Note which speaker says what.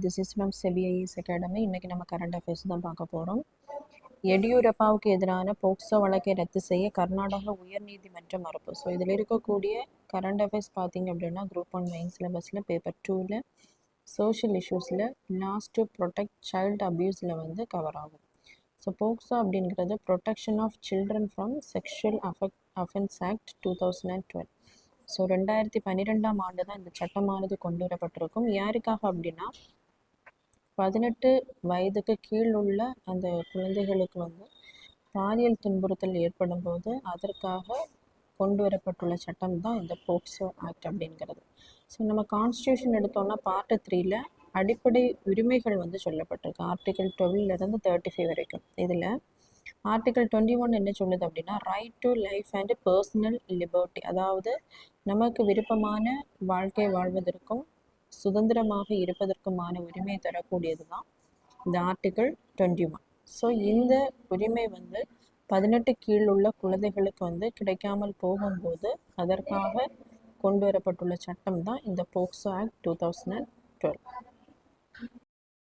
Speaker 1: This is from SEBI IAS academy. இன்றைக்கி நம்ம current affairs தான் பார்க்க போகிறோம். எடியூரப்பாவுக்கு எதிரான போக்சோ வழக்கை ரத்து செய்ய கர்நாடகா உயர்நீதிமன்றம் மறுப்பு. ஸோ இதில் இருக்கக்கூடிய கரண்ட் அஃபேர்ஸ் பார்த்திங்க அப்படின்னா குரூப் 1 மெயின் சிலபஸில் பேப்பர் 2ல் சோஷியல் இஷ்யூஸில் லாஸ் டு ப்ரொடெக்ட் சைல்டு அப்யூஸில் வந்து கவர் ஆகும். ஸோ போக்சோ அப்படிங்கிறது protection of children from sexual offence act 2012. So 2012ஆம் ஆண்டு தான் இந்த சட்டமானது கொண்டு வரப்பட்டிருக்கும். யாருக்காக அப்படின்னா 18 வயதுக்கு கீழ் உள்ள அந்த குழந்தைகளுக்கு வந்து பாலியல் துன்புறுத்தல் ஏற்படும் போது அதற்காக கொண்டு வரப்பட்டுள்ள சட்டம் தான் இந்த போக்சோ ஆக்ட் அப்படிங்கிறது. ஸோ நம்ம கான்ஸ்டியூஷன் எடுத்தோம்னா பார்ட் 3ல் அடிப்படை உரிமைகள் வந்து சொல்லப்பட்டிருக்கு. ஆர்டிகல் 12லேருந்து 35 வரைக்கும். இதில் ஆர்டிகல் 21 என்ன சொல்லுது அப்படின்னா right to life and personal liberty, அதாவது நமக்கு விருப்பமான வாழ்க்கை வாழ்வதற்கும் சுதந்திரமாக இருப்பதற்குமான உரிமை தரக்கூடியது தான் இந்த ஆர்டிகல் 21. ஸோ இந்த உரிமை வந்து 18 கீழ் உள்ள குழந்தைகளுக்கு வந்து கிடைக்காமல் போகும்போது அதற்காக கொண்டு வரப்பட்டுள்ள சட்டம் தான் இந்த போக்சோ ஆக்ட் 2012.